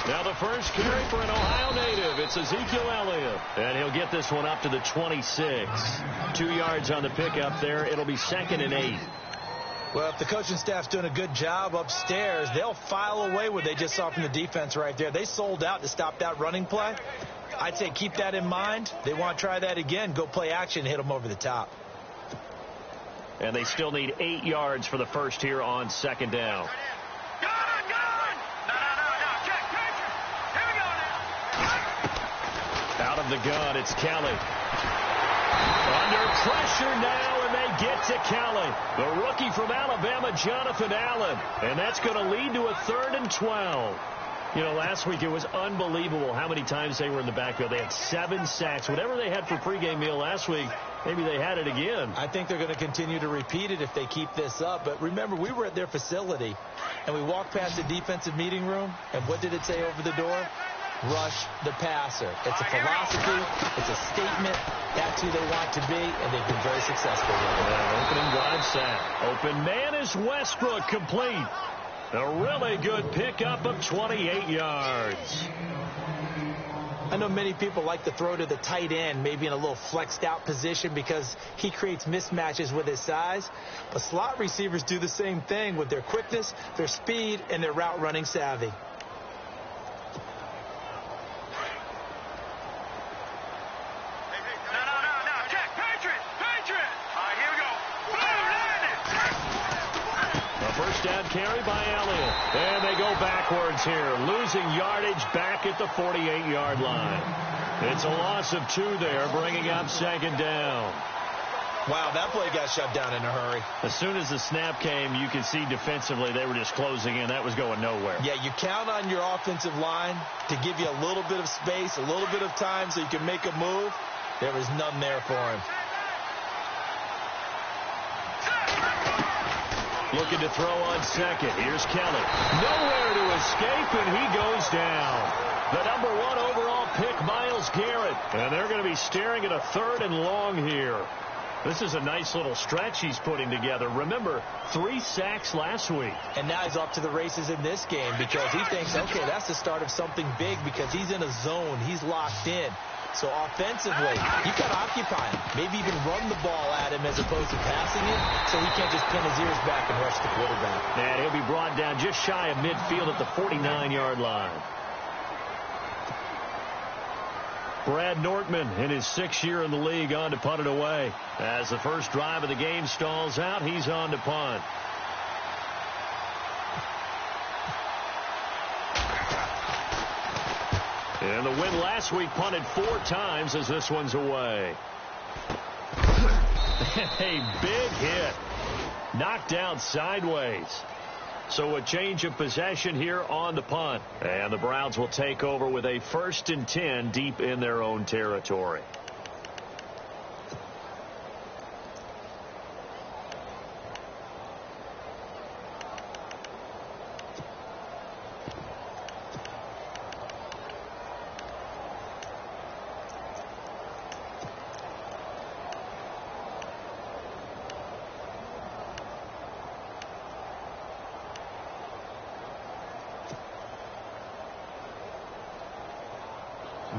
Now the first carry for an Ohio native. It's Ezekiel Elliott. And he'll get this one up to the 26. 2 yards on the pickup there. It'll be 2nd and 8. Well, if the coaching staff's doing a good job upstairs, they'll file away what they just saw from the defense right there. They sold out to stop that running play. I'd say keep that in mind. They want to try that again. Go play action, hit them over the top. And they still need 8 yards for the first here on 2nd down. Out of the gun, it's Kelly. Under pressure now, and they get to Kelly. The rookie from Alabama, Jonathan Allen. And that's going to lead to a 3rd and 12. You know, last week it was unbelievable how many times they were in the backfield. They had 7 sacks. Whatever they had for pregame meal last week, maybe they had it again. I think they're going to continue to repeat it if they keep this up. But remember, we were at their facility, and we walked past the defensive meeting room, and what did it say over the door? Rush the passer. It's a philosophy. It's a statement. That's who they want to be, and they've been very successful with it. Opening drive sack. Open man is Westbrook, complete. A really good pickup of 28 yards. I know many people like to throw to the tight end, maybe in a little flexed out position because he creates mismatches with his size. But slot receivers do the same thing with their quickness, their speed, and their route running savvy. First down carry by Elliott. And they go backwards here, losing yardage back at the 48-yard line. It's a loss of 2 there, bringing up 2nd down. Wow, that play got shut down in a hurry. As soon as the snap came, you could see defensively they were just closing in. That was going nowhere. Yeah, you count on your offensive line to give you a little bit of space, a little bit of time so you can make a move. There was none there for him. Looking to throw on second. Here's Kelly. Nowhere to escape, and he goes down. The #1 overall pick, Myles Garrett. And they're going to be staring at a 3rd and long here. This is a nice little stretch he's putting together. Remember, 3 sacks last week. And now he's off to the races in this game because he thinks, okay, that's the start of something big because he's in a zone. He's locked in. So offensively, you've got to occupy him. Maybe even run the ball at him as opposed to passing it so he can't just pin his ears back and rush the quarterback. And he'll be brought down just shy of midfield at the 49-yard line. Brad Nortman in his 6th year in the league on to punt it away. As the first drive of the game stalls out, he's on to punt. And the win last week punted 4 times as this one's away. A big hit. Knocked down sideways. So a change of possession here on the punt. And the Browns will take over with a 1st and 10 deep in their own territory.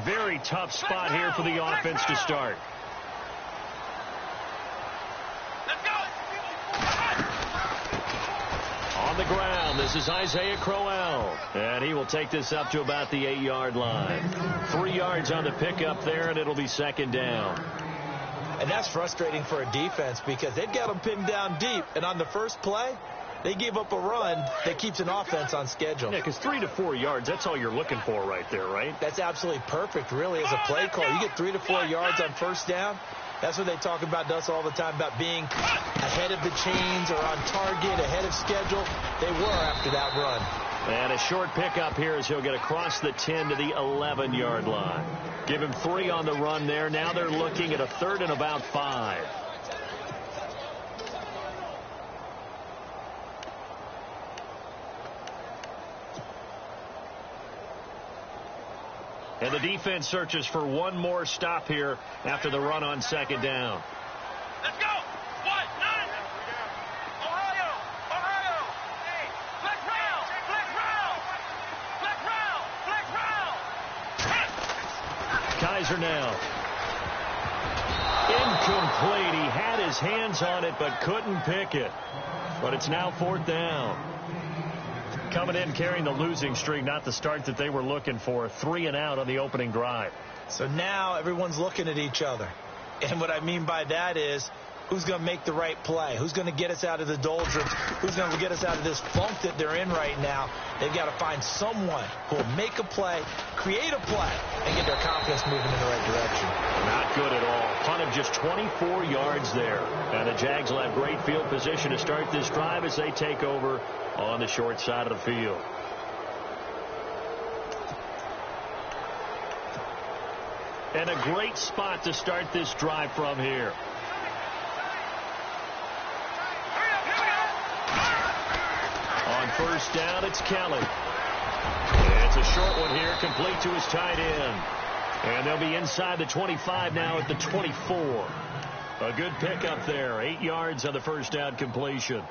Very tough spot here for the offense to start. On the ground, this is Isaiah Crowell. And he will take this up to about the 8-yard line. 3 yards on the pickup there, and it'll be 2nd down. And that's frustrating for a defense because they've got them pinned down deep. And on the first play, they gave up a run that keeps an offense on schedule. Yeah, because 3 to 4 yards, that's all you're looking for right there, right? That's absolutely perfect, really, as a play call. You get 3 to 4 yards on first down. That's what they talk about to us all the time, about being ahead of the chains or on target, ahead of schedule. They were after that run. And a short pickup here as he'll get across the 10 to the 11-yard line. Give him 3 on the run there. Now they're looking at a 3rd and about 5. And the defense searches for one more stop here after the run on 2nd down. Let's go! 1, 9. Ohio! Ohio! Hey, flex round! Flex round! Flex round! Flex equalizer now. Incomplete. He had his hands on it but couldn't pick it. But it's now 4th down. Coming in carrying the losing streak, not the start that they were looking for. 3 and out on the opening drive. So now everyone's looking at each other. And what I mean by that is, who's going to make the right play? Who's going to get us out of the doldrums? Who's going to get us out of this funk that they're in right now? They've got to find someone who will make a play, create a play, and get their confidence moving in the right direction. Not good at all. Punt of just 24 yards there. And the Jags will have great field position to start this drive as they take over on the short side of the field. And a great spot to start this drive from here. On first down, it's Kelly. It's a short one here, complete to his tight end. And they'll be inside the 25 now at the 24. A good pickup there. 8 yards on the first down completion.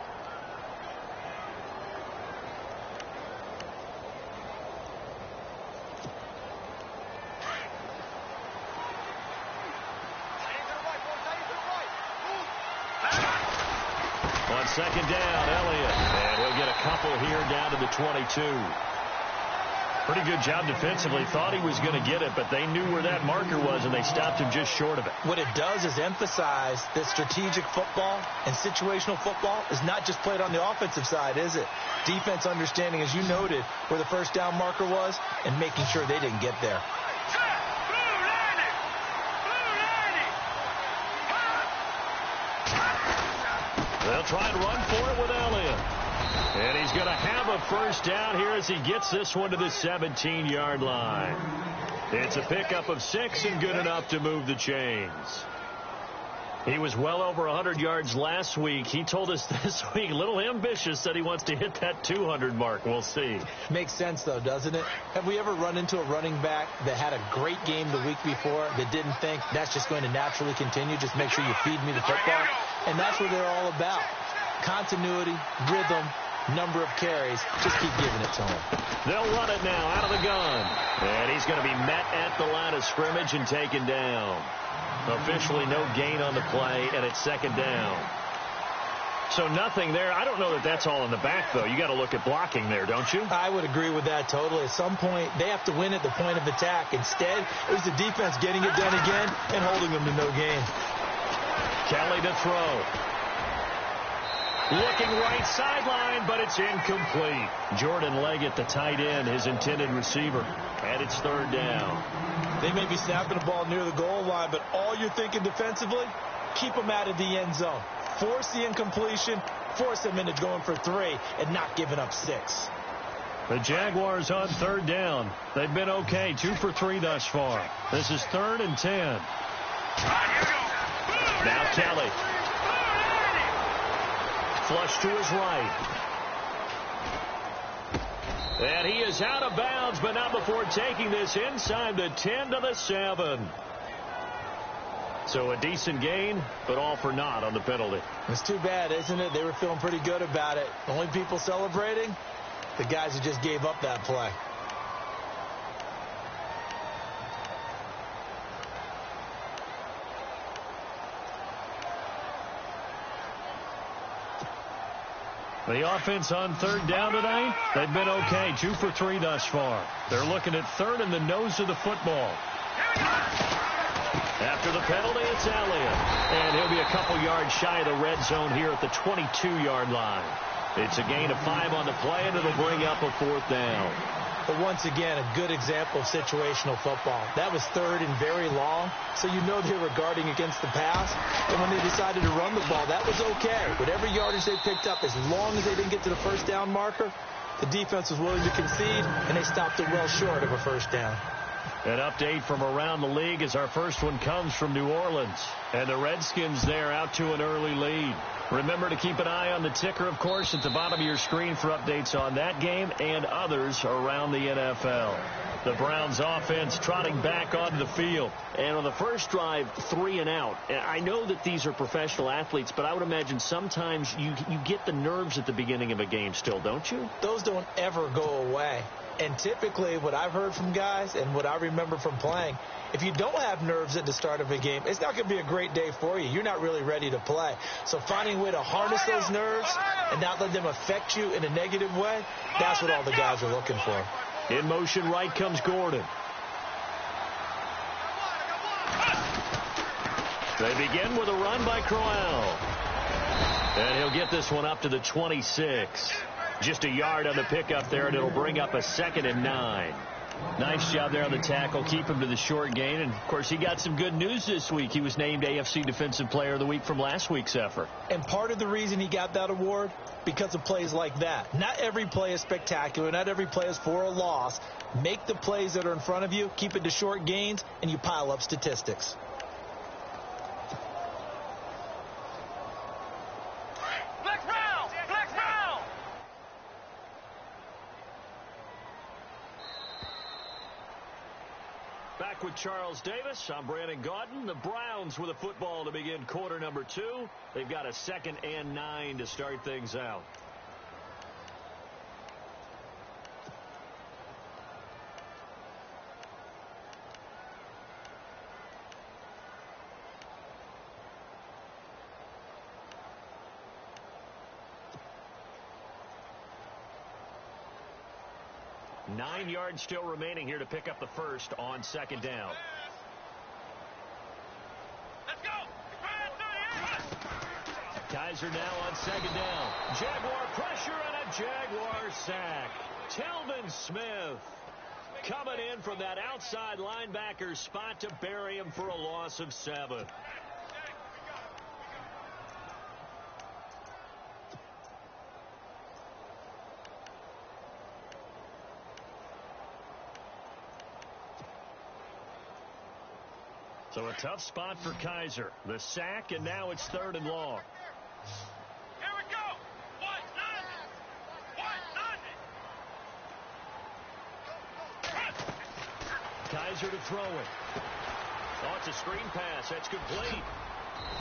On second down, Elliott. And he'll get a couple here down to the 22. Pretty good job defensively. Thought he was going to get it, but they knew where that marker was, and they stopped him just short of it. What it does is emphasize that strategic football and situational football is not just played on the offensive side, is it? Defense understanding, as you noted, where the first down marker was and making sure they didn't get there. They'll try and run for it with Elliott. And he's going to have a first down here as he gets this one to the 17-yard line. It's a pickup of 6 and good enough to move the chains. He was well over 100 yards last week. He told us this week, a little ambitious, that he wants to hit that 200 mark. We'll see. Makes sense, though, doesn't it? Have we ever run into a running back that had a great game the week before that didn't think that's just going to naturally continue? Just make sure you feed me the football. And that's what they're all about. Continuity, rhythm, number of carries. Just keep giving it to him. They'll run it now out of the gun. And he's going to be met at the line of scrimmage and taken down. Officially no gain on the play, and it's second down. So nothing there. I don't know that that's all in the back, though. You got to look at blocking there, don't you? I would agree with that totally. At some point, they have to win at the point of attack. Instead, it was the defense getting it done again and holding them to no gain. Kelly to throw. Looking right sideline, but it's incomplete. Jordan Leggett, the tight end, his intended receiver. And it's third down. They may be snapping the ball near the goal line, but all you're thinking defensively, keep them out of the end zone. Force the incompletion, force them into going for 3, and not giving up 6. The Jaguars on third down. They've been okay, 2 for 3 thus far. This is 3rd and 10. Now Kelly. Flush to his right. And he is out of bounds, but not before taking this inside the 10 to the 7. So a decent gain, but all for naught on the penalty. It's too bad, isn't it? They were feeling pretty good about it. The only people celebrating, the guys who just gave up that play. The offense on third down tonight, they've been okay. 2 for 3 thus far. They're looking at third in the nose of the football. After the penalty, it's Elliott. And he'll be a couple yards shy of the red zone here at the 22-yard line. It's a gain of 5 on the play, and it'll bring up a 4th down. But once again, a good example of situational football. That was 3rd and very long, so you know they were guarding against the pass. And when they decided to run the ball, that was okay. Whatever yardage they picked up, as long as they didn't get to the first down marker, the defense was willing to concede, and they stopped it well short of a first down. An update from around the league as our first one comes from New Orleans. And the Redskins there out to an early lead. Remember to keep an eye on the ticker, of course, at the bottom of your screen for updates on that game and others around the NFL. The Browns offense trotting back onto the field. And on the first drive, 3 and out. I know that these are professional athletes, but I would imagine sometimes you get the nerves at the beginning of a game still, don't you? Those don't ever go away. And typically what I've heard from guys and what I remember from playing, if you don't have nerves at the start of a game, it's not going to be a great day for you. You're not really ready to play. So finding a way to harness those nerves and not let them affect you in a negative way, that's what all the guys are looking for. In motion right comes Gordon. They begin with a run by Crowell. And he'll get this one up to the 26. Just a yard on the pickup there, and it'll bring up a 2nd and 9. Nice job there on the tackle. Keep him to the short gain. And, of course, he got some good news this week. He was named AFC Defensive Player of the Week from last week's effort. And part of the reason he got that award, because of plays like that. Not every play is spectacular. Not every play is for a loss. Make the plays that are in front of you, keep it to short gains, and you pile up statistics. Back with Charles Davis, I'm Brandon Gaudin. The Browns with a football to begin quarter number 2. They've got a 2nd and 9 to start things out. Nine yards still remaining here to pick up the first on 2nd down. Let's go. Kaiser now on 2nd down. Jaguar pressure and a Jaguar sack. Telvin Smith coming in from that outside linebacker spot to bury him for a loss of 7. So a tough spot for Kaiser. The sack, and now it's 3rd and long. Here we go. One, Kaiser to throw it. Oh, it's a screen pass. That's complete.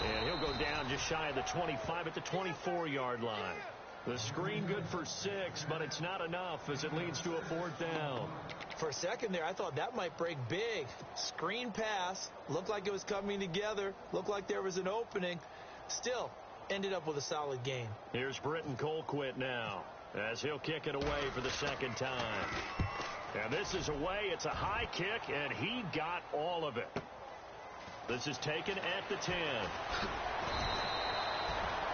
And he'll go down just shy of the 25 at the 24-yard line. The screen good for 6, but it's not enough as it leads to a 4th down. For a second there, I thought that might break big. Screen pass. Looked like it was coming together. Looked like there was an opening. Still, ended up with a solid gain. Here's Britton Colquitt now as he'll kick it away for the 2nd time. And this is away. It's a high kick, and he got all of it. This is taken at the 10.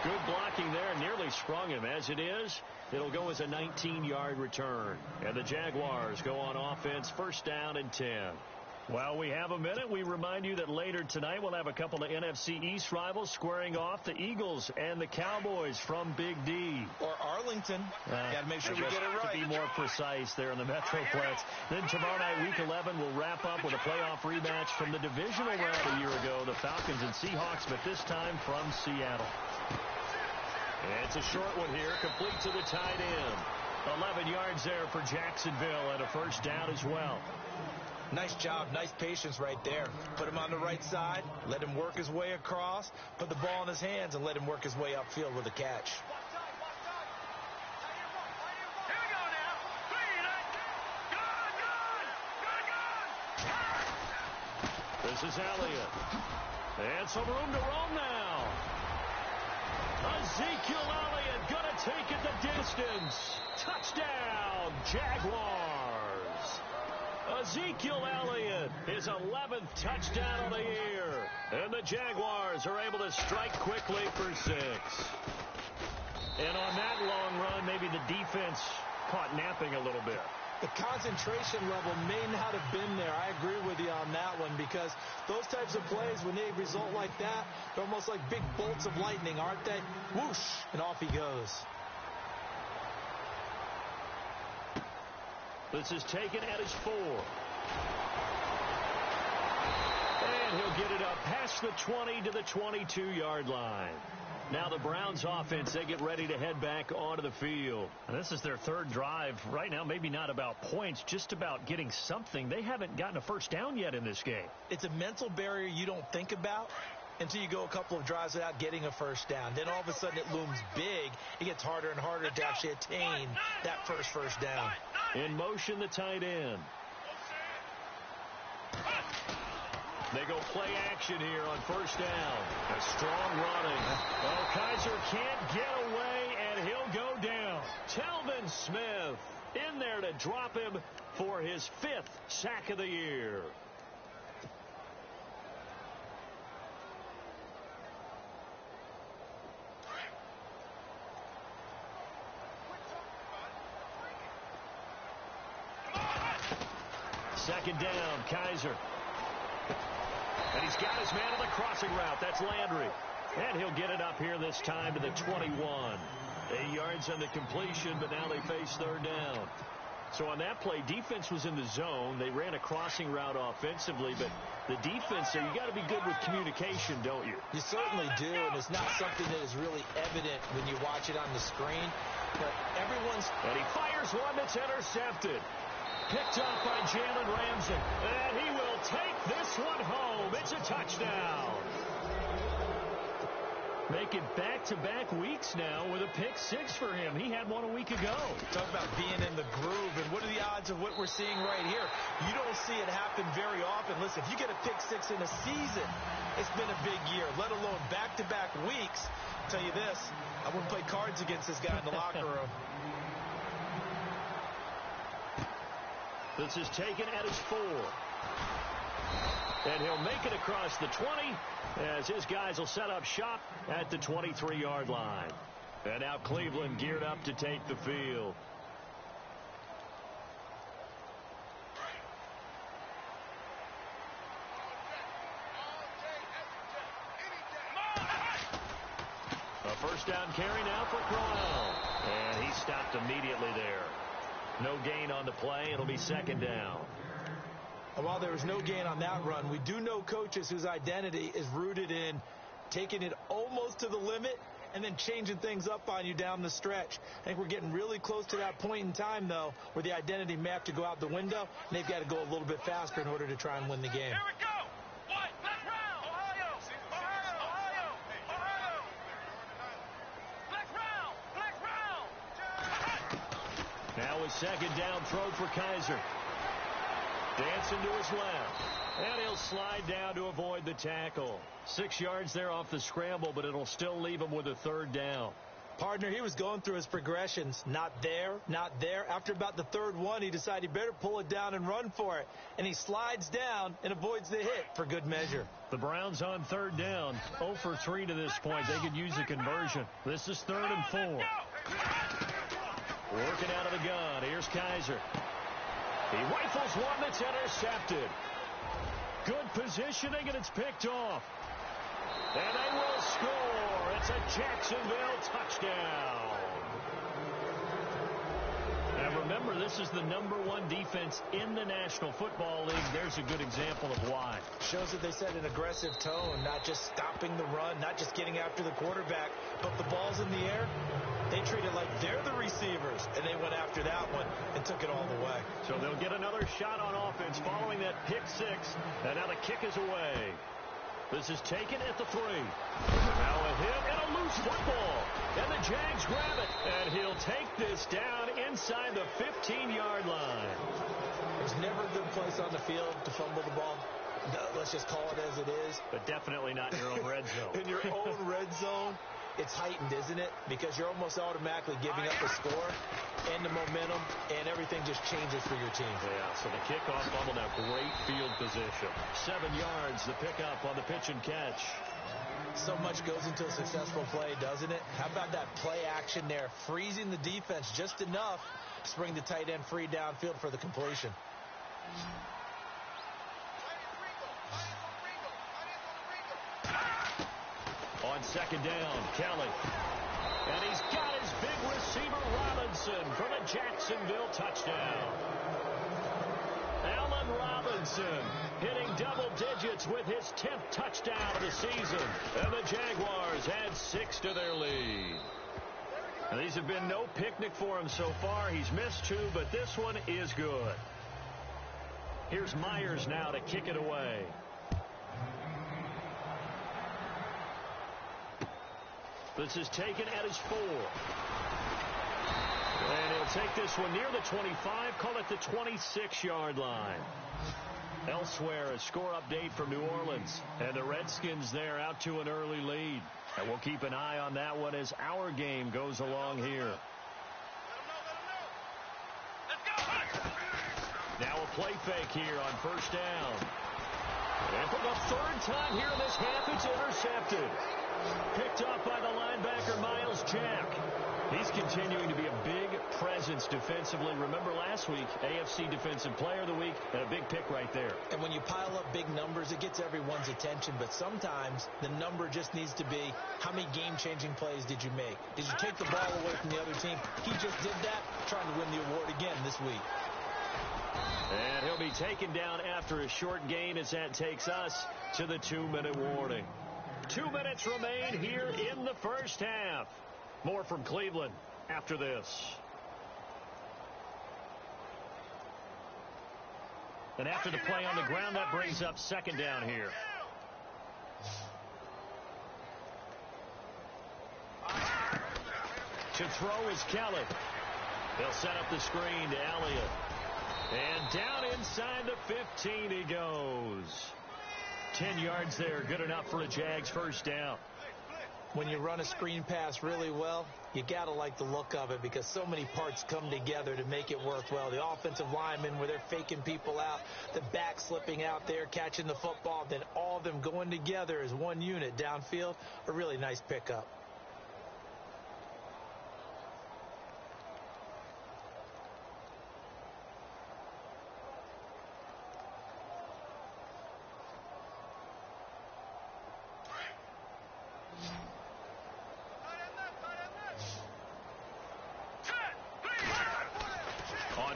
Good blocking there, nearly sprung him. As it is, it'll go as a 19-yard return. And the Jaguars go on offense, 1st down and 10. While we have a minute, we remind you that later tonight we'll have a couple of NFC East rivals squaring off, the Eagles and the Cowboys from Big D. Or Arlington. Got to make sure we get it right. To be more precise there in the Metroplex. Then tomorrow night, Week 11, we'll wrap up with a playoff rematch from the divisional round a year ago, the Falcons and Seahawks, but this time from Seattle. It's a short one here, complete to the tight end. 11 yards there for Jacksonville and a 1st down as well. Nice job, nice patience right there. Put him on the right side, let him work his way across, put the ball in his hands, and let him work his way upfield with a catch. Here we go now. Good. This is Elliott. And some room to roam now. Ezekiel Elliott going to take it the distance. Touchdown, Jaguars. Ezekiel Elliott, his 11th touchdown of the year. And the Jaguars are able to strike quickly for 6. And on that long run, maybe the defense caught napping a little bit. The concentration level may not have been there. I agree with you on that one, because those types of plays, when they result like that, they're almost like big bolts of lightning, aren't they? Whoosh, and off he goes. This is taken at his 4. And he'll get it up past the 20 to the 22-yard line. Now the Browns offense, they get ready to head back onto the field. And this is their 3rd drive. Right now, maybe not about points, just about getting something. They haven't gotten a 1st down yet in this game. It's a mental barrier you don't think about until you go a couple of drives without getting a first down. Then all of a sudden it looms big. It gets harder and harder to actually attain that first down. In motion, the tight end. They go play action here on first down. A strong running. Oh, Kaiser can't get away, and he'll go down. Telvin Smith in there to drop him for his 5th sack of the year. Second down, Kaiser. And he's got his man on the crossing route. That's Landry. And he'll get it up here this time to the 21. 8 yards on the completion, but now they face third down. So on that play, defense was in the zone. They ran a crossing route offensively, but the defense there, you got to be good with communication, don't you? You certainly do, and it's not something that is really evident when you watch it on the screen. But everyone's... And he fires one that's intercepted. Picked off by Jalen Ramsey. And he will take this one home. It's a touchdown. Making back-to-back weeks now with a pick 6 for him. He had one a week ago. Talk about being in the groove, and what are the odds of what we're seeing right here? You don't see it happen very often. Listen, if you get a pick 6 in a season, it's been a big year, let alone back-to-back weeks. I'll tell you this, I wouldn't play cards against this guy in the locker room. This is taken at his 4. And he'll make it across the 20 as his guys will set up shop at the 23-yard line. And now Cleveland geared up to take the field. A first down carry now for Crowell. And he stopped immediately there. No gain on the play. It'll be second down. While there was no gain on that run, we do know coaches whose identity is rooted in taking it almost to the limit and then changing things up on you down the stretch. I think we're getting really close to that point in time, though, where the identity may have to go out the window, and they've got to go a little bit faster in order to try and win the game. Here we go. What? Black round. Ohio. Ohio. Ohio. Ohio. Black round. Black round. Now a second down throw for Kaiser. Dancing to his left. And he'll slide down to avoid the tackle. 6 yards there off the scramble, but it'll still leave him with a third down. Partner, he was going through his progressions. Not there, not there. After about the third one, he decided he better pull it down and run for it. And he slides down and avoids the hit for good measure. The Browns on third down. 0 for 3 to this point. They could use a conversion. This is 3rd and 4. Working out of the gun. Here's Kaiser. He rifles one that's intercepted. Good positioning, and it's picked off. And they will score. It's a Jacksonville touchdown. And remember, this is the #1 defense in the National Football League. There's a good example of why. Shows that they set an aggressive tone, not just stopping the run, not just getting after the quarterback, but the ball's in the air. They treat it like they're the receivers, and they went after that one and took it all the way. So they'll get another shot on offense following that pick 6, and now the kick is away. This is taken at the 3. Now a hit and a loose football. And the Jags grab it. And he'll take this down inside the 15-yard line. There's never a good place on the field to fumble the ball. Let's just call it as it is. But definitely not in your own red zone. In your own red zone, it's heightened, isn't it? Because you're almost automatically giving up the score and the momentum, and everything just changes for your team. Yeah, so the kickoff fumble now, great field position. 7 yards, the pickup on the pitch and catch. So much goes into a successful play, doesn't it? How about that play action there, freezing the defense just enough to bring the tight end free downfield for the completion. On second down, Kelly. And he's got his big receiver, Robinson, for the Jacksonville touchdown. Allen Robinson hitting double digits with his 10th touchdown of the season. And the Jaguars add 6 to their lead. And these have been no picnic for him so far. He's missed 2, but this one is good. Here's Myers now to kick it away. This is taken at his 4. And he'll take this one near the 25, call it the 26-yard line. Elsewhere, a score update from New Orleans. And the Redskins there out to an early lead. And we'll keep an eye on that one as our game goes along here. Now a play fake here on first down. And for the third time here in this half, it's intercepted. Picked off by the linebacker, Miles Jack. He's continuing to be a big presence defensively. Remember last week, AFC Defensive Player of the Week, and a big pick right there. And when you pile up big numbers, it gets everyone's attention. But sometimes the number just needs to be, how many game-changing plays did you make? Did you take the ball away from the other team? He just did that, trying to win the award again this week. And he'll be taken down after a short gain as that takes us to the 2-minute warning. 2 minutes remain here in the first half. More from Cleveland after this. And after the play on the ground, that brings up second down here. To throw is Kelly. They'll set up the screen to Elliott. And down inside the 15 he goes. 10 yards there, good enough for a Jags first down. When you run a screen pass really well, you got to like the look of it because so many parts come together to make it work well. The offensive linemen, where they're faking people out, the back slipping out there, catching the football, then all of them going together as one unit downfield, a really nice pickup.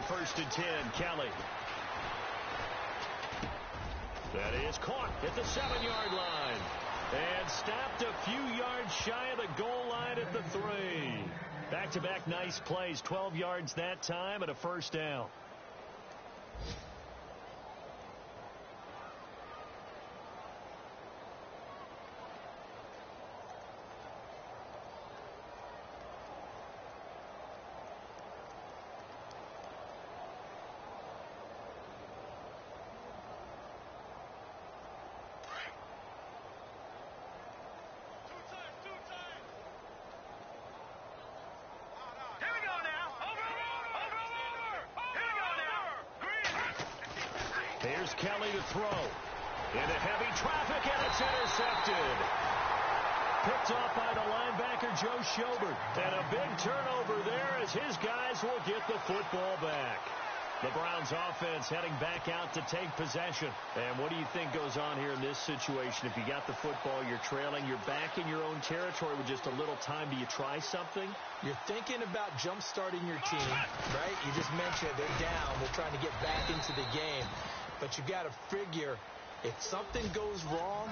First and 10, Kelly. That is caught at the 7-yard line. And stopped a few yards shy of the goal line at the 3. Back-to-back nice plays. 12 yards that time and a first down. Here's Kelly to throw. Into heavy traffic, and it's intercepted. Picked off by the linebacker, Joe Schobert. And a big turnover there as his guys will get the football back. The Browns offense heading back out to take possession. And what do you think goes on here in this situation? If you got the football, you're trailing, you're back in your own territory with just a little time. Do you try something? You're thinking about jump-starting your team, right? You just mentioned they're down. They're trying to get back into the game. But you got to figure, if something goes wrong,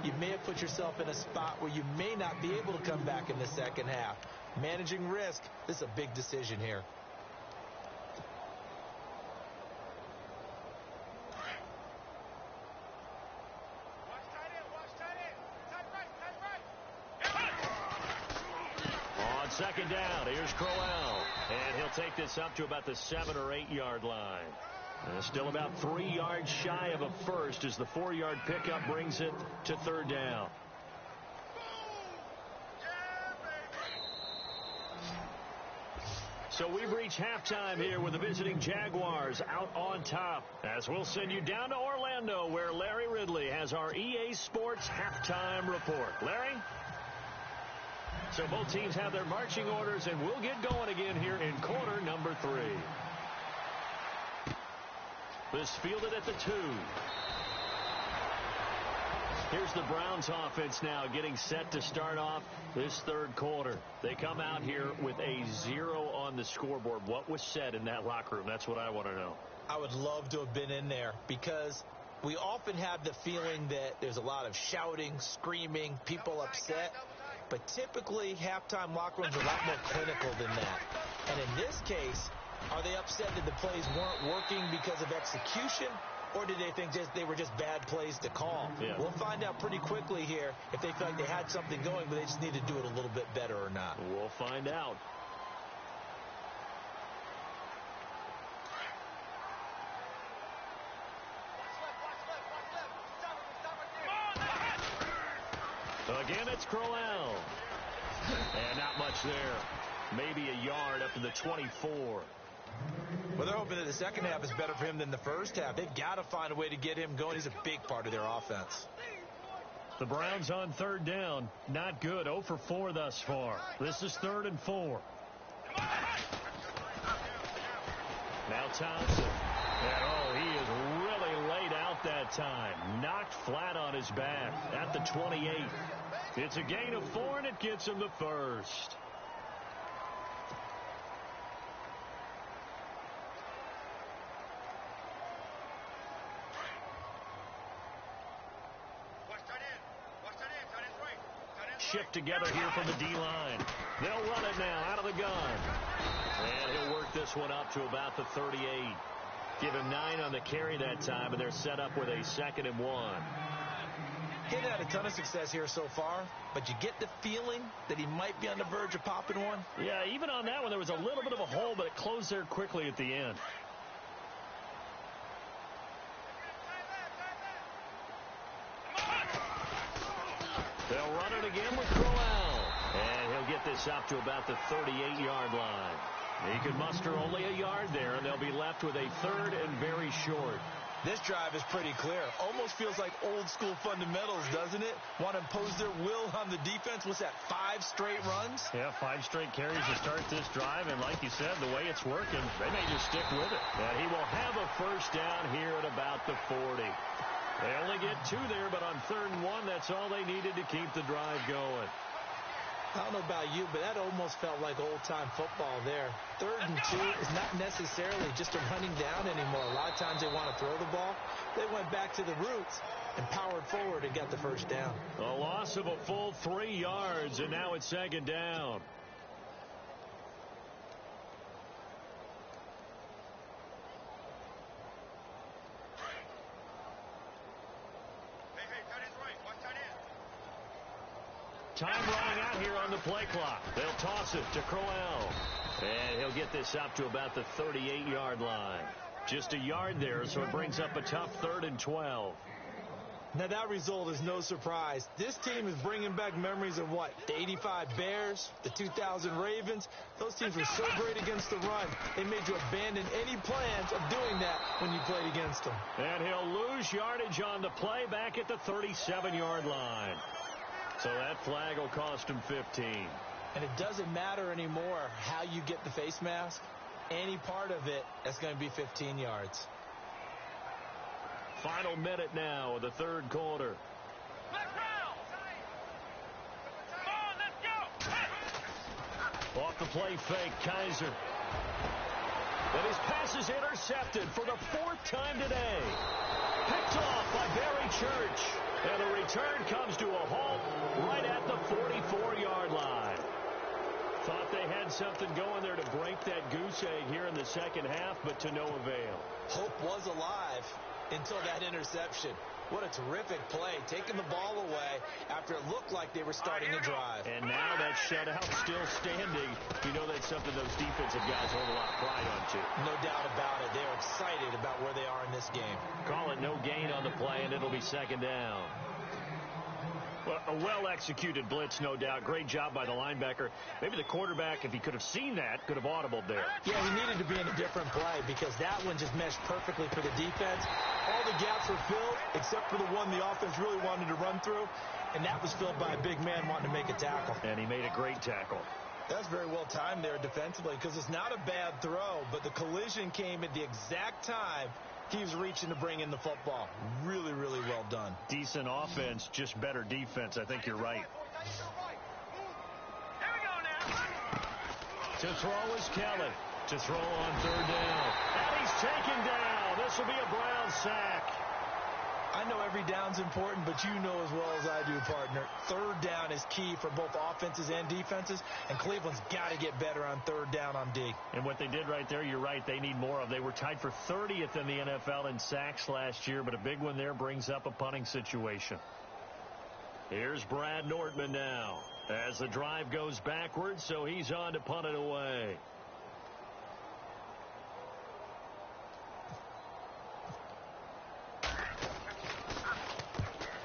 you may have put yourself in a spot where you may not be able to come back in the second half. Managing risk, this is a big decision here. On second down, here's Crowell. And he'll take this up to about the 7 or 8 yard line. Still about 3 yards shy of a first as the 4-yard pickup brings it to third down. So we've reached halftime here with the visiting Jaguars out on top. As we'll send you down to Orlando where Larry Ridley has our EA Sports halftime report. Larry? So both teams have their marching orders, and we'll get going again here in quarter number 3. This fielded at the 2. Here's the Browns offense now getting set to start off this third quarter. They come out here with a 0 on the scoreboard. What was said in that locker room? That's what I want to know. I would love to have been in there because we often have the feeling that there's a lot of shouting, screaming, people upset. But typically, halftime locker rooms are a lot more clinical than that. And in this case, are they upset that the plays weren't working because of execution, or did they think they were just bad plays to call? Yeah. We'll find out pretty quickly here if they feel like they had something going, but they just need to do it a little bit better or not. We'll find out. Again, it's Crowell. And not much there. Maybe a yard up to the 24. Well, they're hoping that the second half is better for him than the first half. They've got to find a way to get him going. He's a big part of their offense. The Browns on third down. Not good. 0 for 4 thus far. This is 3rd and 4. Now Townsend. And, he is really laid out that time. Knocked flat on his back at the 28. It's a gain of 4, and it gets him the first. Shift together here from the D-line. They'll run it now out of the gun. And he'll work this one up to about the 38. Give him 9 on the carry that time, and they're set up with a 2nd and 1. He hasn't had a ton of success here so far, but you get the feeling that he might be on the verge of popping one. Yeah, even on that one, there was a little bit of a hole, but it closed there quickly at the end. They'll run it again with Crowell. And he'll get this up to about the 38-yard line. He can muster only a yard there, and they'll be left with a 3rd and very short. This drive is pretty clear. Almost feels like old-school fundamentals, doesn't it? Want to impose their will on the defense. What's that, 5 straight runs? Yeah, 5 straight carries to start this drive, and like you said, the way it's working, they may just stick with it. And he will have a first down here at about the 40. They only get 2 there, but on 3rd and 1, that's all they needed to keep the drive going. I don't know about you, but that almost felt like old-time football there. 3rd and 2 is not necessarily just a running down anymore. A lot of times they want to throw the ball. They went back to the roots and powered forward and got the first down. A loss of a full 3 yards, and now it's 2nd down. Time running out here on the play clock. They'll toss it to Crowell. And he'll get this up to about the 38-yard line. Just a yard there, so it brings up a tough 3rd and 12. Now, that result is no surprise. This team is bringing back memories of what? The 85 Bears, the 2000 Ravens. Those teams were so great against the run, they made you abandon any plans of doing that when you played against them. And he'll lose yardage on the play back at the 37-yard line. So that flag will cost him 15. And it doesn't matter anymore how you get the face mask. Any part of it, that's going to be 15 yards. Final minute now of the 3rd quarter. Off the play fake, Kaiser. But his pass is intercepted for the 4th time today. Picked off by Barry Church. And the return comes to a halt right at the 44-yard line. Thought they had something going there to break that goose egg here in the second half, but to no avail. Hope was alive until that interception. What a terrific play, taking the ball away after it looked like they were starting to drive. And now that shutout still standing. You know that's something those defensive guys hold a lot of pride on, too. No doubt about it. They're excited about where they are in this game. Call it no gain on the play, and it'll be 2nd down. Well, a well-executed blitz, no doubt. Great job by the linebacker. Maybe the quarterback, if he could have seen that, could have audibled there. Yeah, he needed to be in a different play because that one just meshed perfectly for the defense. All the gaps were filled except for the one the offense really wanted to run through, and that was filled by a big man wanting to make a tackle. And he made a great tackle. That's very well timed there defensively because it's not a bad throw, but the collision came at the exact time he was reaching to bring in the football. Really, really well done. Decent offense, just better defense. I think you're right. To throw is Kelly. To throw on 3rd down. And he's taken down. This will be a Brown sack. I know every down's important, but you know as well as I do, partner, third down is key for both offenses and defenses, and Cleveland's got to get better on third down on D. And what they did right there, you're right, they need more of. They were tied for 30th in the NFL in sacks last year, but a big one there brings up a punting situation. Here's Brad Nordman now as the drive goes backwards, so he's on to punt it away.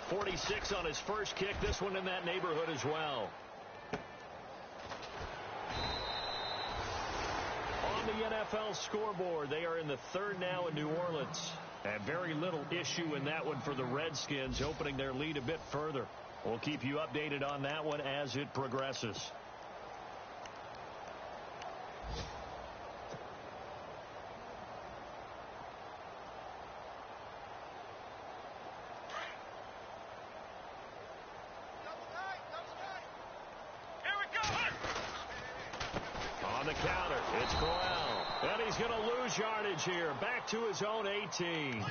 .46 on his first kick. This one in that neighborhood as well. On the NFL scoreboard, they are in the third now in New Orleans. And very little issue in that one for the Redskins, opening their lead a bit further. We'll keep you updated on that one as it progresses. On the counter, it's Corral. And he's going to lose yardage here. Back to his own 18.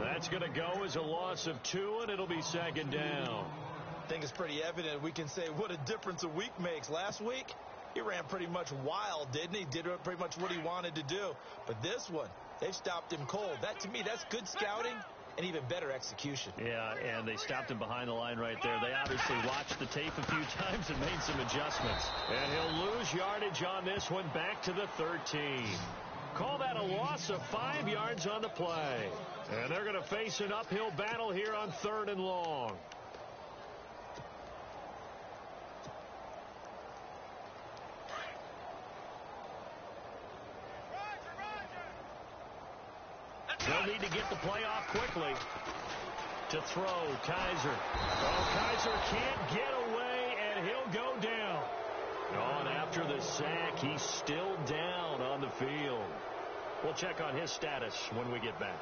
That's going to go as a loss of 2, and it'll be second down. I think it's pretty evident. We can say what a difference a week makes. Last week, he ran pretty much wild, didn't he? Did pretty much what he wanted to do. But this one, they've stopped him cold. That, to me, that's good scouting and even better execution. Yeah, and they stopped him behind the line right there. They obviously watched the tape a few times and made some adjustments. And he'll lose yardage on this one, back to the 13. Call that a loss of 5 yards on the play. And they're going to face an uphill battle here on 3rd and long. They'll need to get the play off quickly. To throw, Kaiser. Oh, Kaiser can't get away, and he'll go down. Oh, and after the sack, he's still down on the field. We'll check on his status when we get back.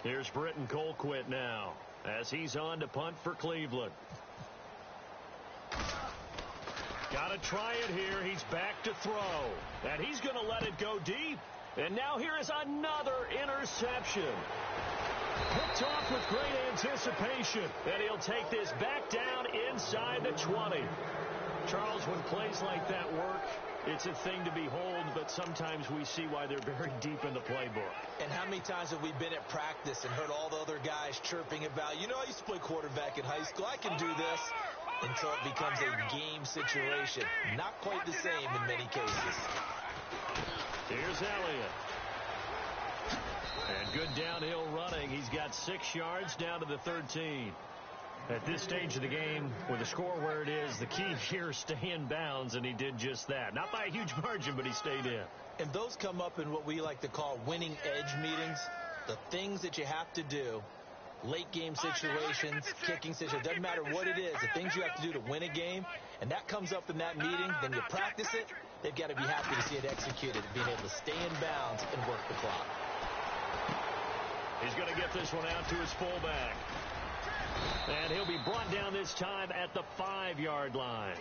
Here's Britton Colquitt now as he's on to punt for Cleveland. Got to try it here. He's back to throw. And he's going to let it go deep. And now here is another interception. Picked off with great anticipation. And he'll take this back down inside the 20. Charles, when plays like that work, it's a thing to behold, but sometimes we see why they're very deep in the playbook. And how many times have we been at practice and heard all the other guys chirping about, you know, I used to play quarterback in high school. I can do this. Until it becomes a game situation. Not quite the same in many cases. Here's Elliott. And good downhill running. He's got 6 yards down to the 13. At this stage of the game, with the score where it is, the key here is stay in bounds, and he did just that. Not by a huge margin, but he stayed in. And those come up in what we like to call winning edge meetings. The things that you have to do, late game situations, kicking situations, doesn't matter what it is, the things you have to do to win a game, and that comes up in that meeting, then you practice it, they've got to be happy to see it executed, being able to stay in bounds and work the clock. He's going to get this one out to his fullback. And he'll be brought down this time at the 5-yard line.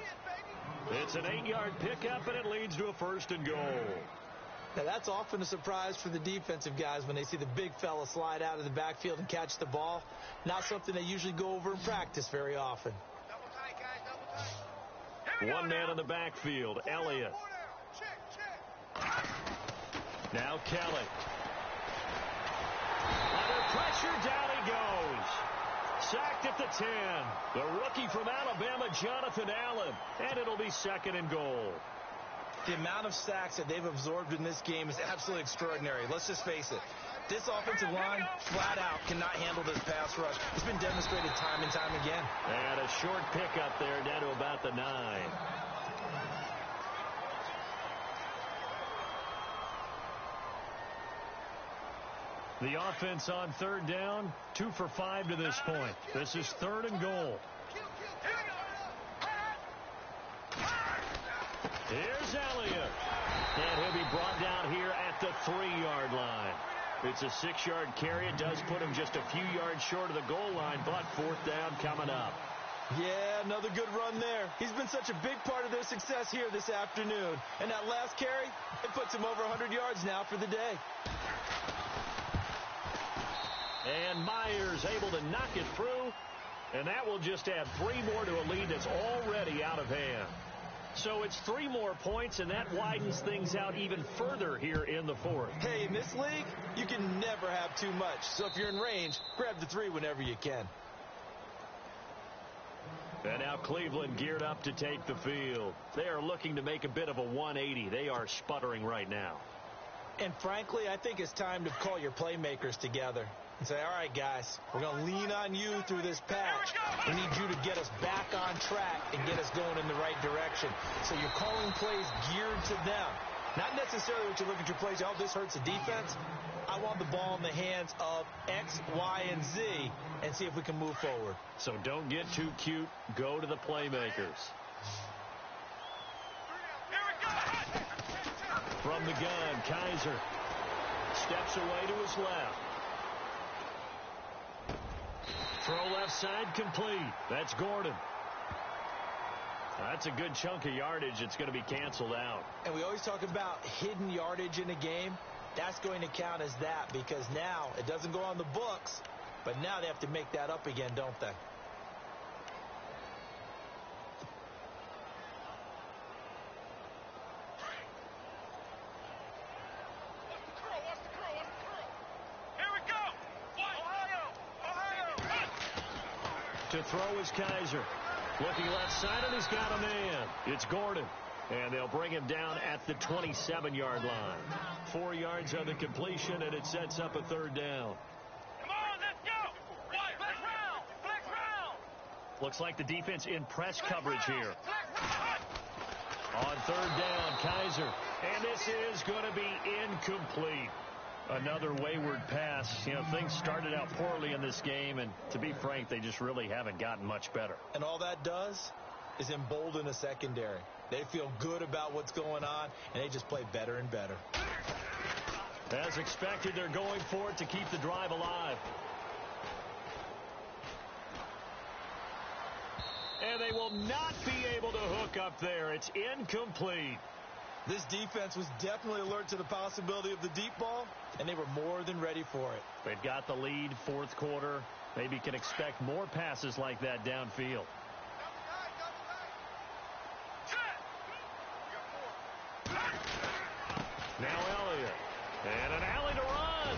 It's an 8-yard pickup, and it leads to a 1st and goal. Now, that's often a surprise for the defensive guys when they see the big fella slide out of the backfield and catch the ball. Not something they usually go over in practice very often. Double tight, guys, double tight. One man in the backfield, Elliott. Now Kelly. Under pressure, down he goes. Sacked at the 10. The rookie from Alabama, Jonathan Allen. And it'll be 2nd and goal. The amount of sacks that they've absorbed in this game is absolutely extraordinary. Let's just face it. This offensive line, flat out, cannot handle this pass rush. It's been demonstrated time and time again. And a short pickup there down to about the 9. The offense on 3rd down, 2 for 5 to this point. This is 3rd and goal. Here's Elliott. And he'll be brought down here It's a 6-yard carry. It does put him just a few yards short of the goal line, but 4th down coming up. Yeah, another good run there. He's been such a big part of their success here this afternoon. And that last carry, it puts him over 100 yards now for the day. And Myers able to knock it through. And that will just add 3 more to a lead that's already out of hand. So it's 3 more points, and that widens things out even further here in the 4th. Hey, in this league, you can never have too much. So if you're in range, grab the 3 whenever you can. And now Cleveland geared up to take the field. They are looking to make a bit of a 180. They are sputtering right now. And frankly, I think it's time to call your playmakers together and say, all right, guys, we're going to lean on you through this patch. We need you to get us back on track and get us going in the right direction. So you're calling plays geared to them. Not necessarily what you look at your plays, oh, this hurts the defense. I want the ball in the hands of X, Y, and Z and see if we can move forward. So don't get too cute. Go to the playmakers. From the gun, Kaiser steps away to his left. Throw left side complete. That's Gordon. That's a good chunk of yardage. It's going to be canceled out. And we always talk about hidden yardage in a game. That's going to count as that because now it doesn't go on the books, but now they have to make that up again, don't they? To throw is Kaiser. Looking left side, and he's got a man. It's Gordon. And they'll bring him down at the 27-yard line. 4 yards on the completion, and it sets up a 3rd down. Come on, let's go. Flex round. Flex round. Looks like the defense in press coverage here. On 3rd down, Kaiser. And this is going to be incomplete. Another wayward pass. You know, things started out poorly in this game, and to be frank, they just really haven't gotten much better. And all that does is embolden a secondary. They feel good about what's going on, and they just play better and better. As expected, they're going for it to keep the drive alive. And they will not be able to hook up there. It's incomplete. This defense was definitely alert to the possibility of the deep ball, and they were more than ready for it. They've got the lead, 4th quarter. Maybe can expect more passes like that downfield. Now Elliott. And an alley to run.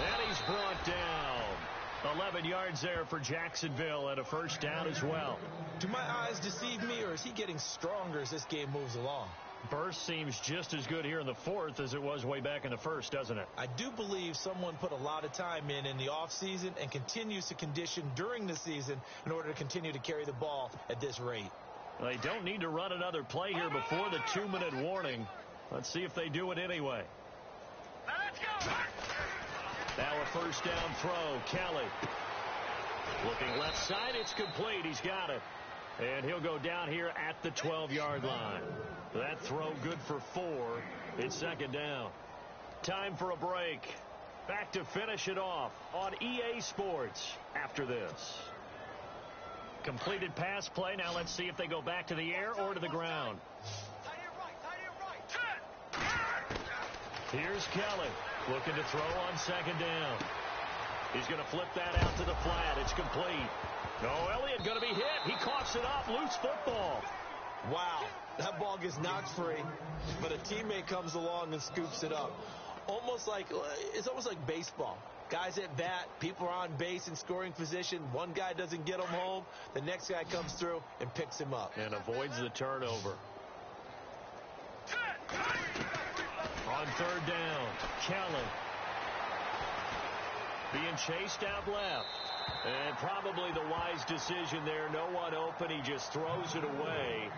And he's brought down. 11 yards there for Jacksonville and a 1st down as well. Do my eyes deceive me, or is he getting stronger as this game moves along? Burst seems just as good here in the 4th as it was way back in the 1st, doesn't it? I do believe someone put a lot of time in the offseason and continues to condition during the season in order to continue to carry the ball at this rate. Well, they don't need to run another play here before the 2-minute warning. Let's see if they do it anyway. Now let's go. Now a 1st down throw. Kelly. Looking left side. It's complete. He's got it. And he'll go down here at the 12-yard line. That throw good for 4. It's 2nd down. Time for a break. Back to finish it off on EA Sports after this. Completed pass play. Now let's see if they go back to the air or to the ground. Here's Kelly looking to throw on 2nd down. He's going to flip that out to the flat. It's complete. No, Elliott going to be hit. He coughs it up. Loose football. Wow, that ball gets knocked free, but a teammate comes along and scoops it up. It's almost like baseball. Guys at bat, people are on base in scoring position. One guy doesn't get him home. The next guy comes through and picks him up. And avoids the turnover. On 3rd down, Kelly. Being chased out left. And probably the wise decision there. No one open. He just throws it away.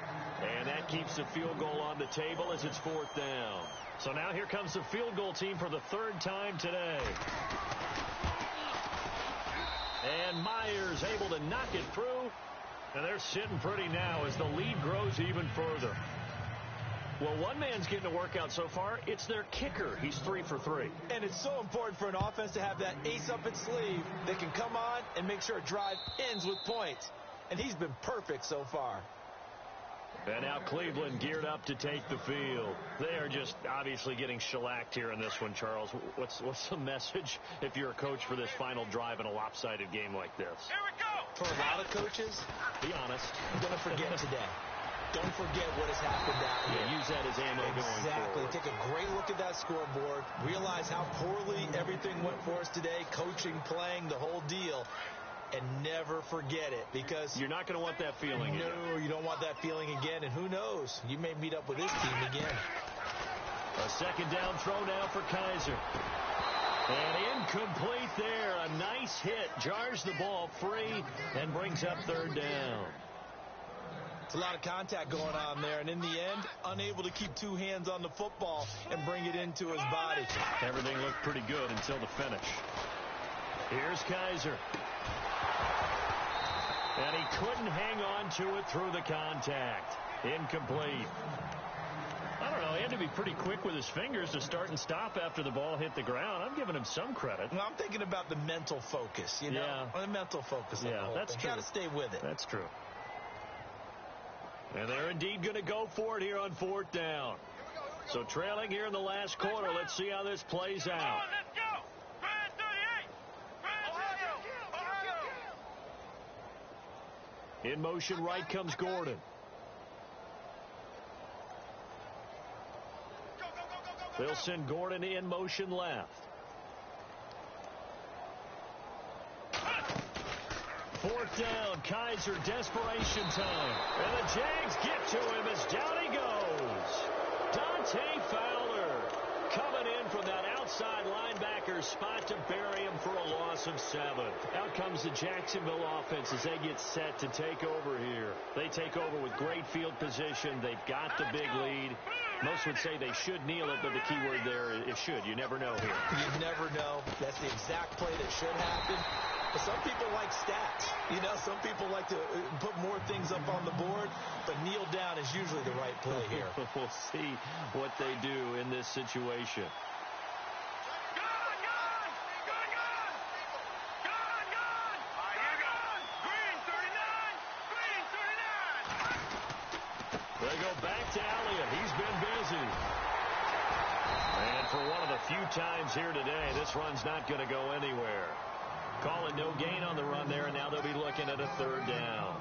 And that keeps the field goal on the table as it's 4th down. So now here comes the field goal team for the 3rd time today. And Myers able to knock it through. And they're sitting pretty now as the lead grows even further. Well, one man's getting a workout so far. It's their kicker. He's 3 for 3. And it's so important for an offense to have that ace up its sleeve that can come on and make sure a drive ends with points. And he's been perfect so far. And now Cleveland geared up to take the field. They are just obviously getting shellacked here in this one, Charles. What's the message if you're a coach for this final drive in a lopsided game like this? Here we go. For a lot of coaches, Be honest. I'm going to forget today. Don't forget what has happened out here. Yeah, use that as ammo going Exactly. forward. Take a great look at that scoreboard. Realize how poorly everything went for us today. Coaching, playing, the whole deal. And never forget it, because You're not going to want that feeling again. no, you don't want that feeling again. And who knows? You may meet up with this team again. A second down throw now for Kaiser. And incomplete there. A nice hit. Jars the ball free and brings up third down. It's a lot of contact going on there, and in the end, unable to keep two hands on the football and bring it into his body. Everything looked pretty good until the finish. Here's Kaiser. And he couldn't hang on to it through the contact. Incomplete. I don't know. He had to be pretty quick with his fingers to start and stop after the ball hit the ground. I'm giving him some credit. Well, I'm thinking about the mental focus, you know? Yeah. The mental focus of the whole that's thing. true. Got to stay with it. That's true. And they're indeed going to go for it here on fourth down. So trailing here in the last quarter. Let's see how this plays Come out. on, let's go. Browns 38. Browns Ohio. In motion right comes Gordon. They'll send Gordon in motion left. Fourth down, Kaiser, desperation time. And the Jags get to him as down he goes. Dante Fowler coming in from that outside linebacker spot to bury him for a loss of 7. Out comes the Jacksonville offense as they get set to take over here. They take over with great field position. They've got the big lead. Most would say they should kneel it, but the key word there is should. You never know here. You never know. That's the exact play that should happen. But some people like stats. You know, some people like to put more things up on the board, but kneel down is usually the right play here. We'll see what they do in this situation. They go back to Elliott. He's been busy. And for one of the few times here today, this run's not going to go anywhere. Call it no gain on the run there, and now they'll be looking at a third down.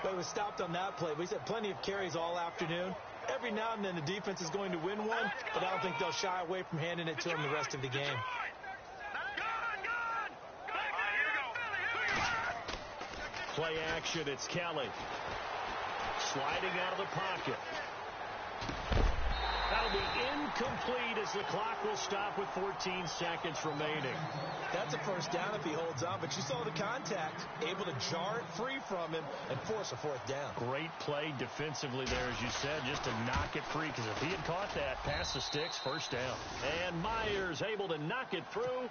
But it was stopped on that play. We've had plenty of carries all afternoon. Every now and then the defense is going to win one, but I don't think they'll shy away from handing it to him the rest of the game. Play action, it's Kelly. Sliding out of the pocket. That'll be incomplete as the clock will stop with 14 seconds remaining. That's a first down if he holds on, but you saw the contact, able to jar it free from him and force a fourth down. Great play defensively there, as you said, just to knock it free, because if he had caught that, past the sticks, first down. And Myers able to knock it through,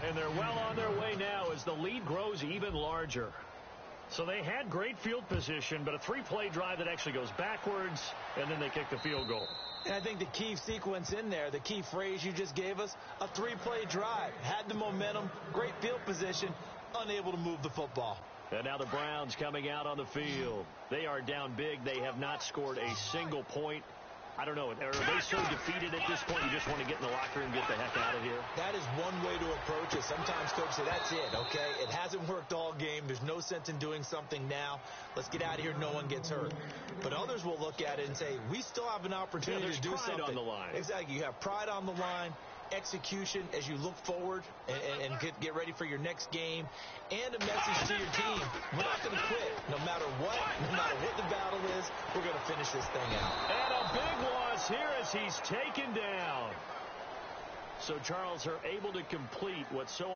and they're well on their way now as the lead grows even larger. So they had great field position, but a three-play drive that actually goes backwards, and then they kick the field goal. And I think the key sequence in there, the key phrase you just gave us, a three-play drive. Had the momentum, great field position, unable to move the football. And now the Browns coming out on the field. They are down big. They have not scored a single point. I don't know. Are they so defeated at this point you just want to get in the locker room and get the heck out of here? That is one way to approach it. Sometimes coaches say, that's it, okay? It hasn't worked all game. There's no sense in doing something now. Let's get out of here. No one gets hurt. But others will look at it and say, we still have an opportunity to do something. On the line. Exactly. You have pride on the line, execution as you look forward and get ready for your next game, and a message to your team. We're not going to quit. No matter what the battle is, we're going to finish this thing out. And a big loss here as he's taken down. So Charles are able to complete what's so